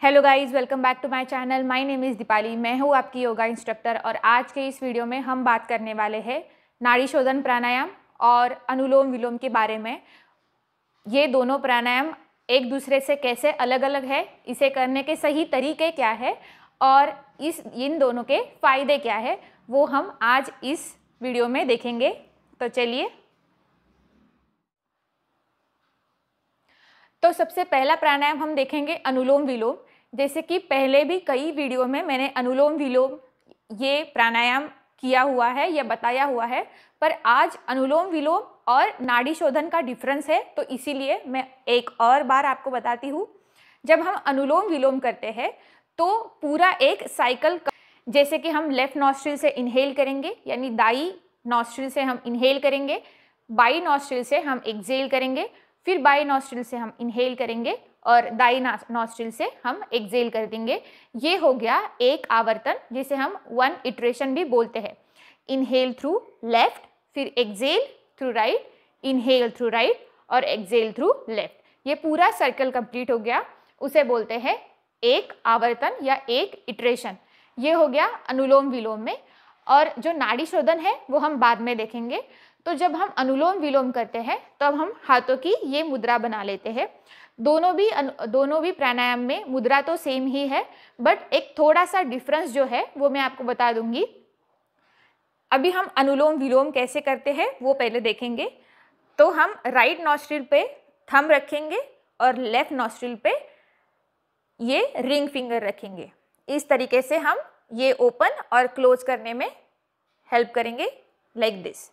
Hello guys, welcome back to my channel. My name is Deepali. मैं हूँ आपकी yoga instructor और आज के इस वीडियो में हम बात करने वाले हैं नाड़ी शोधन प्राणायाम और अनुलोम विलोम के बारे में। ये दोनों प्राणायाम एक दूसरे से कैसे अलग अलग है, इसे करने के सही तरीके क्या है और इन दोनों के फ़ायदे क्या है, वो हम आज इस वीडियो में देखेंगे। तो चलिए। तो सबसे पहला प्राणायाम हम देखेंगे अनुलोम विलोम। जैसे कि पहले भी कई वीडियो में मैंने अनुलोम विलोम ये प्राणायाम किया हुआ है या बताया हुआ है, पर आज अनुलोम विलोम और नाड़ी शोधन का डिफरेंस है, तो इसीलिए मैं एक और बार आपको बताती हूँ। जब हम अनुलोम विलोम करते हैं तो पूरा एक साइकिल, जैसे कि हम लेफ्ट नॉस्ट्रिल से इनहेल करेंगे, यानी दाई नॉस्ट्रिल से हम इनहेल करेंगे, बाई नॉस्ट्रिल से हम एक्सहेल करेंगे, फिर बाई नॉस्ट्रिल से हम इनहेल करेंगे और दाई नॉस्ट्रिल से हम एक्सहेल कर देंगे। ये हो गया एक आवर्तन, जिसे हम 1 इटरेशन भी बोलते हैं। इनहेल थ्रू लेफ्ट, फिर exhale through right, inhale through right और एक्सहेल थ्रू लेफ्ट। ये पूरा सर्कल कंप्लीट हो गया, उसे बोलते हैं एक आवर्तन या एक इटरेशन। ये हो गया अनुलोम विलोम में। और जो नाड़ी शोधन है वो हम बाद में देखेंगे। तो जब हम अनुलोम विलोम करते हैं तब हम हाथों की ये मुद्रा बना लेते हैं। दोनों भी प्राणायाम में मुद्रा तो सेम ही है, बट एक थोड़ा सा डिफरेंस जो है वो मैं आपको बता दूंगी। अभी हम अनुलोम विलोम कैसे करते हैं वो पहले देखेंगे। तो हम राइट नॉस्ट्रिल पे थंब रखेंगे और लेफ्ट नॉस्ट्रिल पे ये रिंग फिंगर रखेंगे। इस तरीके से हम ये ओपन और क्लोज करने में हेल्प करेंगे, लाइक दिस।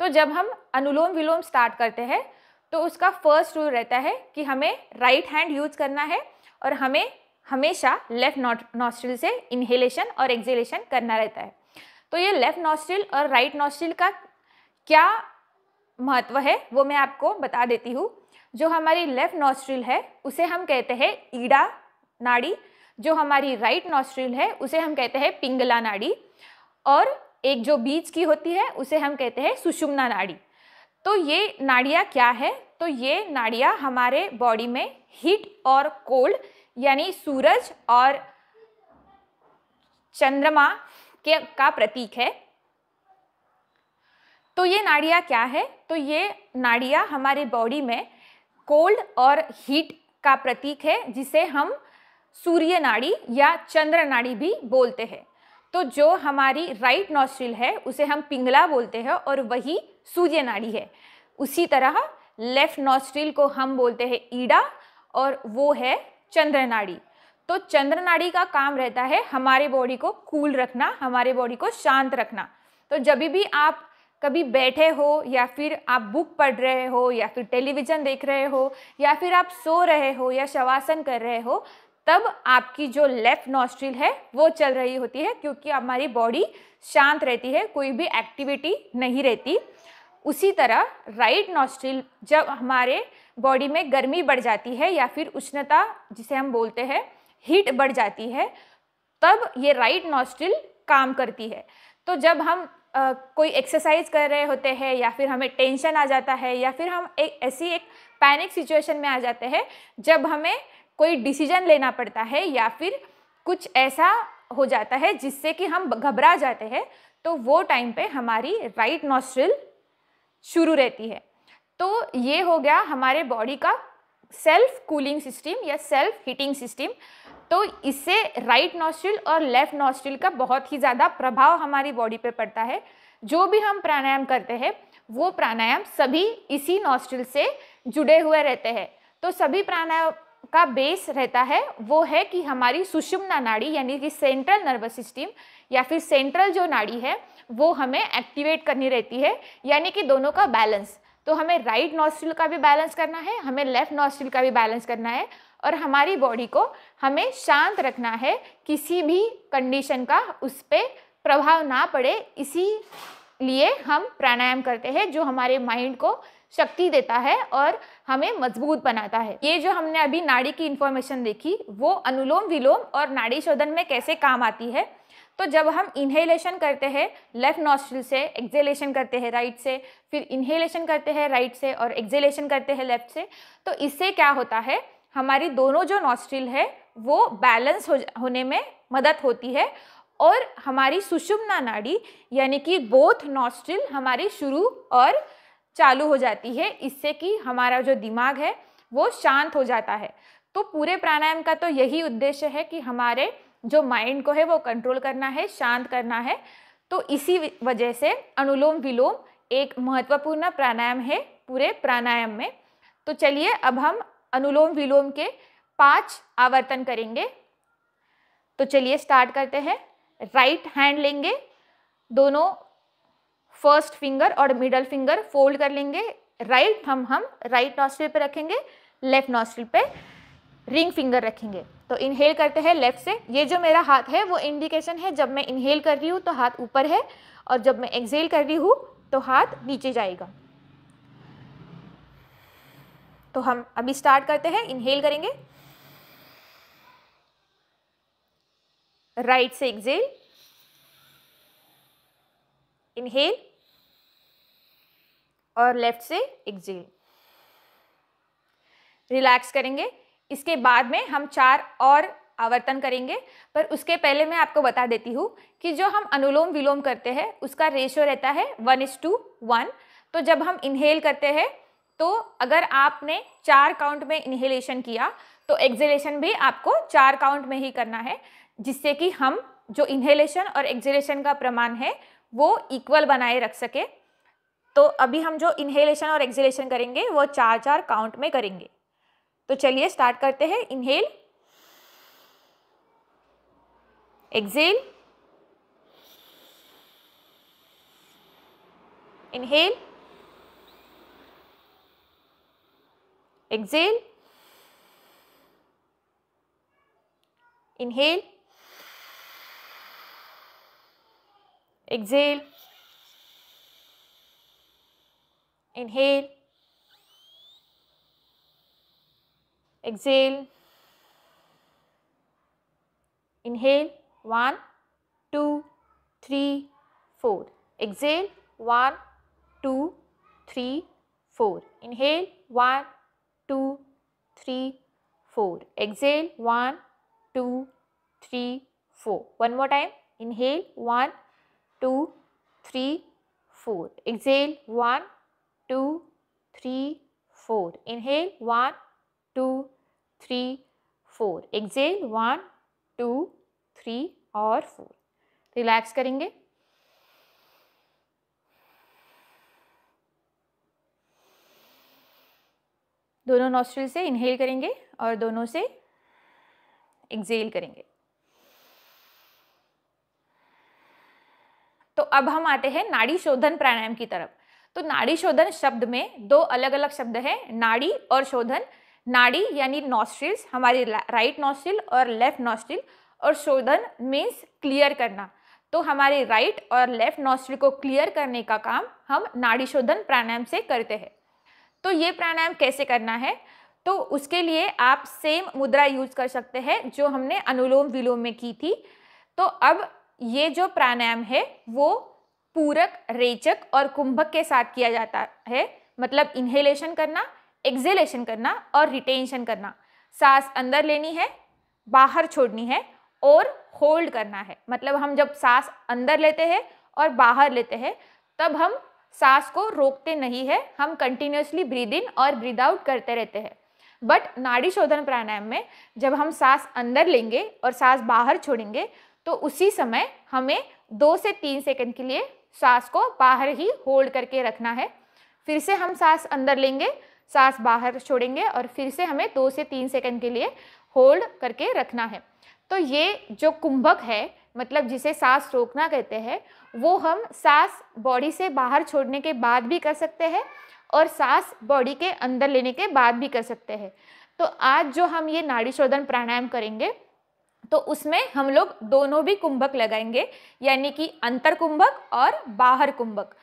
तो जब हम अनुलोम विलोम स्टार्ट करते हैं तो उसका फर्स्ट रूल रहता है कि हमें राइट हैंड यूज करना है और हमें हमेशा लेफ्ट नॉस्ट्रिल से इनहेलेशन और एक्सहेलेशन करना रहता है। तो ये लेफ्ट नॉस्ट्रिल और राइट नॉस्ट्रिल का क्या महत्व है वो मैं आपको बता देती हूँ। जो हमारी लेफ्ट नॉस्ट्रिल है उसे हम कहते हैं ईड़ा नाड़ी, जो हमारी राइट नॉस्ट्रिल है उसे हम कहते हैं पिंगला नाड़ी, और एक जो बीच की होती है उसे हम कहते हैं सुषुम्ना नाड़ी। तो ये नाड़ियाँ क्या है? तो ये नाड़ियाँ हमारे बॉडी में हीट और कोल्ड, यानी सूरज और चंद्रमा का प्रतीक है। तो ये नाड़ियाँ क्या है? तो ये नाड़ियाँ हमारे बॉडी में कोल्ड और हीट का प्रतीक है, जिसे हम सूर्य नाड़ी या चंद्र नाड़ी भी बोलते हैं। तो जो हमारी राइट नॉस्ट्रिल है उसे हम पिंगला बोलते हैं और वही सूर्य नाड़ी है। उसी तरह लेफ्ट नॉस्ट्रिल को हम बोलते हैं ईड़ा और वो है चंद्र नाड़ी। तो चंद्र नाड़ी का काम रहता है हमारे बॉडी को कूल रखना, हमारे बॉडी को शांत रखना। तो जब भी आप कभी बैठे हो या फिर आप बुक पढ़ रहे हो या फिर टेलीविज़न देख रहे हो या फिर आप सो रहे हो या शवासन कर रहे हो, तब आपकी जो लेफ्ट नॉस्ट्रिल है वो चल रही होती है, क्योंकि हमारी बॉडी शांत रहती है, कोई भी एक्टिविटी नहीं रहती। उसी तरह राइट नॉस्ट्रिल, जब हमारे बॉडी में गर्मी बढ़ जाती है या फिर उष्णता जिसे हम बोलते हैं हीट बढ़ जाती है, तब ये राइट नॉस्ट्रिल काम करती है। तो जब हम कोई एक्सरसाइज कर रहे होते हैं या फिर हमें टेंशन आ जाता है या फिर हम एक पैनिक सिचुएशन में आ जाते हैं, जब हमें कोई डिसीजन लेना पड़ता है या फिर कुछ ऐसा हो जाता है जिससे कि हम घबरा जाते हैं, तो वो टाइम पे हमारी राइट नॉस्ट्रिल शुरू रहती है। तो ये हो गया हमारे बॉडी का सेल्फ कूलिंग सिस्टम या सेल्फ हीटिंग सिस्टम। तो इससे राइट नॉस्ट्रिल और लेफ्ट नॉस्ट्रिल का बहुत ही ज़्यादा प्रभाव हमारी बॉडी पे पड़ता है। जो भी हम प्राणायाम करते हैं वो प्राणायाम सभी इसी नॉस्ट्रिल से जुड़े हुए रहते हैं। तो सभी प्राणायाम का बेस रहता है वो है कि हमारी सुषुम्ना नाड़ी, यानी कि सेंट्रल नर्वस सिस्टम या फिर सेंट्रल जो नाड़ी है वो हमें एक्टिवेट करनी रहती है, यानी कि दोनों का बैलेंस। तो हमें राइट नॉस्ट्रिल का भी बैलेंस करना है, हमें लेफ्ट नॉस्ट्रिल का भी बैलेंस करना है, और हमारी बॉडी को हमें शांत रखना है, किसी भी कंडीशन का उस पर प्रभाव ना पड़े। इसीलिए हम प्राणायाम करते हैं, जो हमारे माइंड को शक्ति देता है और हमें मजबूत बनाता है। ये जो हमने अभी नाड़ी की इंफॉर्मेशन देखी वो अनुलोम विलोम और नाड़ी शोधन में कैसे काम आती है। तो जब हम इनहेलेशन करते हैं लेफ्ट नॉस्ट्रिल से, एक्सहेलेशन करते हैं राइट से, फिर इनहेलेशन करते हैं राइट से और एक्सहेलेशन करते हैं लेफ्ट से, तो इससे क्या होता है, हमारी दोनों जो नॉस्ट्रिल है वो बैलेंस होने में मदद होती है और हमारी सुषुम्ना नाड़ी यानी कि बोथ नॉस्ट्रिल हमारी शुरू और चालू हो जाती है, इससे कि हमारा जो दिमाग है वो शांत हो जाता है। तो पूरे प्राणायाम का तो यही उद्देश्य है कि हमारे जो माइंड को है वो कंट्रोल करना है, शांत करना है। तो इसी वजह से अनुलोम विलोम एक महत्वपूर्ण प्राणायाम है पूरे प्राणायाम में। तो चलिए अब हम अनुलोम विलोम के 5 आवर्तन करेंगे। तो चलिए स्टार्ट करते हैं। राइट हैंड लेंगे, दोनों फर्स्ट फिंगर और मिडल फिंगर फोल्ड कर लेंगे। राइट थंब हम राइट नॉस्ट्रिल पे रखेंगे, लेफ्ट नॉस्ट्रिल पे रिंग फिंगर रखेंगे। तो इनहेल करते हैं लेफ्ट से। ये जो मेरा हाथ है वो इंडिकेशन है, जब मैं इनहेल कर रही हूँ तो हाथ ऊपर है और जब मैं एक्सहेल कर रही हूँ तो हाथ नीचे जाएगा। तो हम अभी स्टार्ट करते हैं। इनहेल करेंगे, राइट से एक्सहेल, इनहेल और लेफ्ट से एक्सहेल। रिलैक्स करेंगे। इसके बाद में हम 4 और आवर्तन करेंगे, पर उसके पहले मैं आपको बता देती हूँ कि जो हम अनुलोम विलोम करते हैं उसका रेशियो रहता है 1:1। तो जब हम इनहेल करते हैं तो अगर आपने 4 काउंट में इनहेलेशन किया तो एक्सहेलेशन भी आपको 4 काउंट में ही करना है, जिससे कि हम जो इनहेलेशन और एक्सहेलेशन का प्रमाण है वो इक्वल बनाए रख सके। तो अभी हम जो इनहेलेशन और एक्सहेलेशन करेंगे वो 4-4 काउंट में करेंगे। तो चलिए स्टार्ट करते हैं। Inhale, exhale, inhale, exhale, inhale, exhale, inhale, exhale, inhale, 1 2 3 4, exhale, 1 2 3 4, inhale, 1 2 3 4, exhale, 1 2 3 4, one more time, inhale, 1 2 3 4, exhale, 1 2 3 4, inhale, 1 2 3 4, exhale, 1 2 3 और 4। रिलैक्स करेंगे। दोनों नॉस्ट्रिल से इनहेल करेंगे और दोनों से एक्सहेल करेंगे। तो अब हम आते हैं नाड़ी शोधन प्राणायाम की तरफ। तो नाड़ी शोधन शब्द में 2 अलग अलग शब्द हैं, नाड़ी और शोधन। नाड़ी यानी नॉस्ट्रिल्स, हमारी राइट नॉस्ट्रिल और लेफ्ट नॉस्ट्रिल, और शोधन मीन्स क्लियर करना। तो हमारे राइट और लेफ्ट नॉस्ट्रिल को क्लियर करने का काम हम नाड़ी शोधन प्राणायाम से करते हैं। तो ये प्राणायाम कैसे करना है, तो उसके लिए आप सेम मुद्रा यूज कर सकते हैं जो हमने अनुलोम विलोम में की थी। तो अब ये जो प्राणायाम है वो पूरक, रेचक और कुंभक के साथ किया जाता है। मतलब इनहेलेशन करना, एक्सहेलेशन करना और रिटेंशन करना। सांस अंदर लेनी है, बाहर छोड़नी है और होल्ड करना है। मतलब हम जब सांस अंदर लेते हैं और बाहर लेते हैं तब हम सांस को रोकते नहीं है, हम कंटिन्यूसली ब्रीद इन और ब्रीद आउट करते रहते हैं। बट नाड़ी शोधन प्राणायाम में जब हम सांस अंदर लेंगे और सांस बाहर छोड़ेंगे तो उसी समय हमें 2 से 3 सेकंड के लिए सांस को बाहर ही होल्ड करके रखना है। फिर से हम सांस अंदर लेंगे, सांस बाहर छोड़ेंगे और फिर से हमें 2 से 3 सेकंड के लिए होल्ड करके रखना है। तो ये जो कुंभक है, मतलब जिसे सांस रोकना कहते हैं, वो हम सांस बॉडी से बाहर छोड़ने के बाद भी कर सकते हैं और सांस बॉडी के अंदर लेने के बाद भी कर सकते हैं। तो आज जो हम ये नाड़ी शोधन प्राणायाम करेंगे तो उसमें हम लोग दोनों भी कुंभक लगाएंगे, यानी कि अंतर कुंभक और बाहर कुंभक।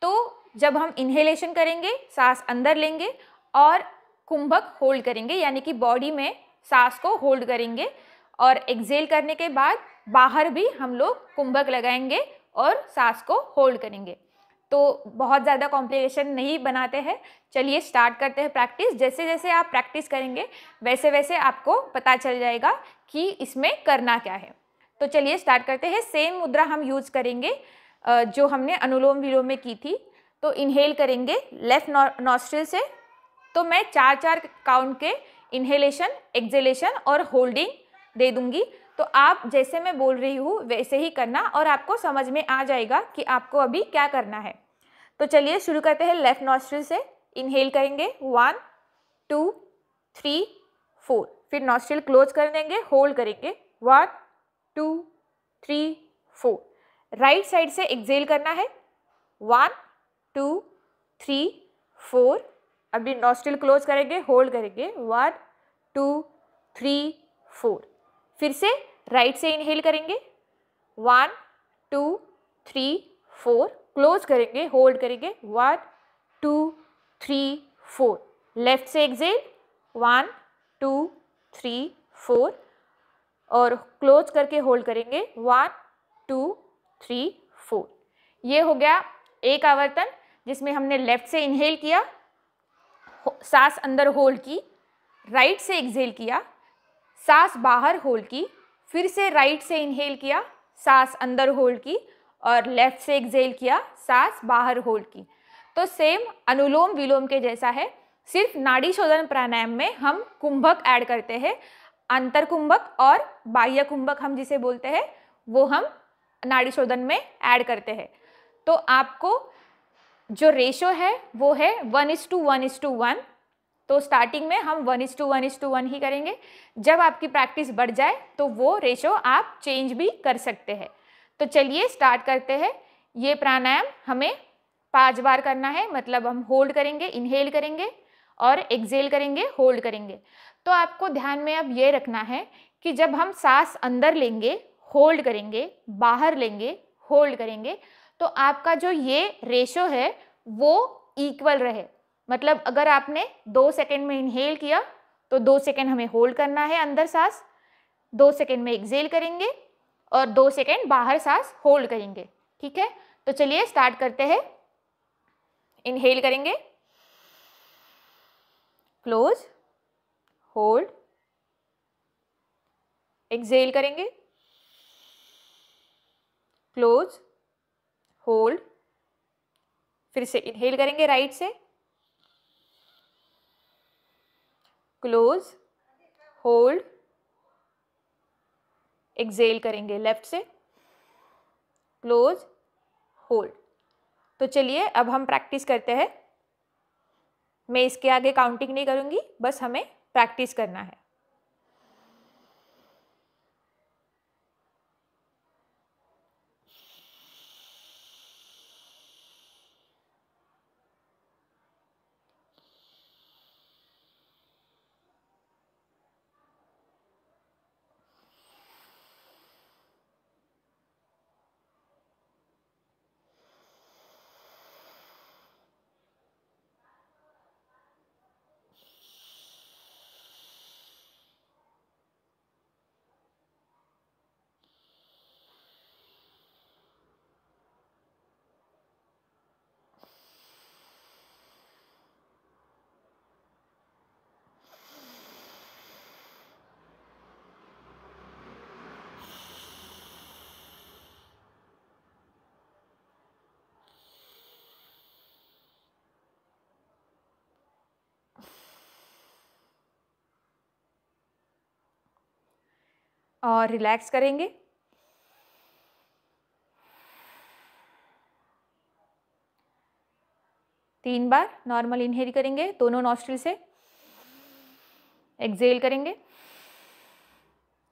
तो जब हम इनहेलेशन करेंगे, सांस अंदर लेंगे और कुंभक होल्ड करेंगे, यानी कि बॉडी में सांस को होल्ड करेंगे, और एक्सहेल करने के बाद बाहर भी हम लोग कुंभक लगाएंगे और सांस को होल्ड करेंगे। तो तो बहुत ज़्यादा कॉम्प्लिकेशन नहीं बनाते हैं। चलिए स्टार्ट करते हैं प्रैक्टिस। जैसे जैसे आप प्रैक्टिस करेंगे वैसे वैसे आपको पता चल जाएगा कि इसमें करना क्या है। तो चलिए स्टार्ट करते हैं। सेम मुद्रा हम यूज करेंगे जो हमने अनुलोम विलोम में की थी। तो इनहेल करेंगे लेफ्ट नॉस्ट्रिल से। तो मैं 4-4 काउंट के इनहेलेशन, एक्सेलेशन और होल्डिंग दे दूंगी। तो आप जैसे मैं बोल रही हूँ वैसे ही करना और आपको समझ में आ जाएगा कि आपको अभी क्या करना है। तो चलिए शुरू करते हैं। लेफ्ट नॉस्ट्रिल से इनहेल करेंगे 1 2 3 4, फिर नॉस्ट्रिल क्लोज कर देंगे, होल्ड करेंगे 1 2 3 4। राइट साइड से एक्सेल करना है 1 2 3 4। अभी नॉस्ट्रिल क्लोज करेंगे, होल्ड करेंगे 1 2 3 4। फिर से राइट से इनहेल करेंगे 1 2 3 4, क्लोज करेंगे, होल्ड करेंगे 1 2 3 4। लेफ्ट से एक्सेल 1 2 3 4 और क्लोज करके होल्ड करेंगे 1 2 3 4। ये हो गया एक आवर्तन जिसमें हमने लेफ्ट से इनहेल किया, सांस अंदर होल्ड की, राइट से एक्सेल किया, सांस बाहर होल्ड की, फिर से राइट से इनहेल किया, सांस अंदर होल्ड की और लेफ्ट से एक्सेल किया, सांस बाहर होल्ड की। तो सेम अनुलोम विलोम के जैसा है, सिर्फ नाड़ी शोधन प्राणायाम में हम कुंभक ऐड करते हैं। अंतर कुंभक और बाह्य कुंभक हम जिसे बोलते हैं वो हम नाड़ी शोधन में ऐड करते हैं। तो आपको जो रेशो है वो है 1:1:1। तो स्टार्टिंग में हम 1:1:1 ही करेंगे। जब आपकी प्रैक्टिस बढ़ जाए तो वो रेशो आप चेंज भी कर सकते हैं। तो चलिए स्टार्ट करते हैं। ये प्राणायाम हमें 5 बार करना है, मतलब हम होल्ड करेंगे, इनहेल करेंगे और एक्सेल करेंगे, होल्ड करेंगे। तो आपको ध्यान में अब ये रखना है कि जब हम सांस अंदर लेंगे, होल्ड करेंगे, बाहर लेंगे, होल्ड करेंगे, तो आपका जो ये रेशो है वो इक्वल रहे। मतलब अगर आपने 2 सेकेंड में इनहेल किया तो 2 सेकेंड हमें होल्ड करना है अंदर सांस, 2 सेकेंड में एक्सेल करेंगे और 2 सेकेंड बाहर सांस होल्ड करेंगे। ठीक है, तो चलिए स्टार्ट करते हैं। इनहेल करेंगे, क्लोज, होल्ड, एक्सेल करेंगे, क्लोज, होल्ड, फिर से इनहेल करेंगे राइट से, क्लोज, होल्ड, एक्सेल करेंगे लेफ्ट से, क्लोज, होल्ड। तो चलिए अब हम प्रैक्टिस करते हैं। मैं इसके आगे काउंटिंग नहीं करूंगी, बस हमें प्रैक्टिस करना है। और रिलैक्स करेंगे। तीन बार नॉर्मल इनहेल करेंगे दोनों नॉस्ट्रिल से, एक्सेल करेंगे,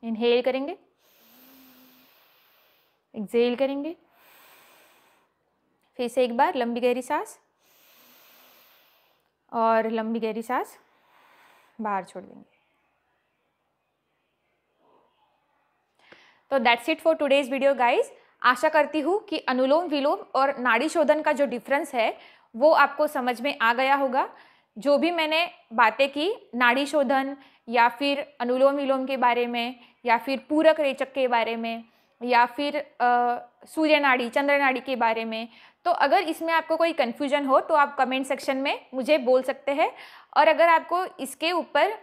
इनहेल करेंगे, एक्सेल करेंगे, फिर से एक बार लंबी गहरी सांस और लंबी गहरी सांस बाहर छोड़ देंगे। तो that's it for today's video guys. आशा करती हूँ कि अनुलोम विलोम और नाड़ी शोधन का जो डिफरेंस है वो आपको समझ में आ गया होगा। जो भी मैंने बातें की नाड़ी शोधन या फिर अनुलोम विलोम के बारे में या फिर पूरक रेचक के बारे में या फिर सूर्य नाड़ी, चंद्र नाड़ी के बारे में, तो अगर इसमें आपको कोई कन्फ्यूजन हो तो आप कमेंट सेक्शन में मुझे बोल सकते हैं, और अगर आपको इसके ऊपर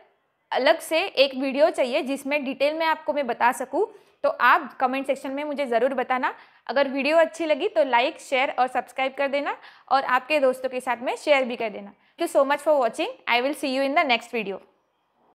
अलग से एक वीडियो चाहिए जिसमें डिटेल में आपको मैं बता सकूं, तो आप कमेंट सेक्शन में मुझे ज़रूर बताना। अगर वीडियो अच्छी लगी तो लाइक, शेयर और सब्सक्राइब कर देना, और आपके दोस्तों के साथ में शेयर भी कर देना। Thank you so much for watching. I will see you in the next video.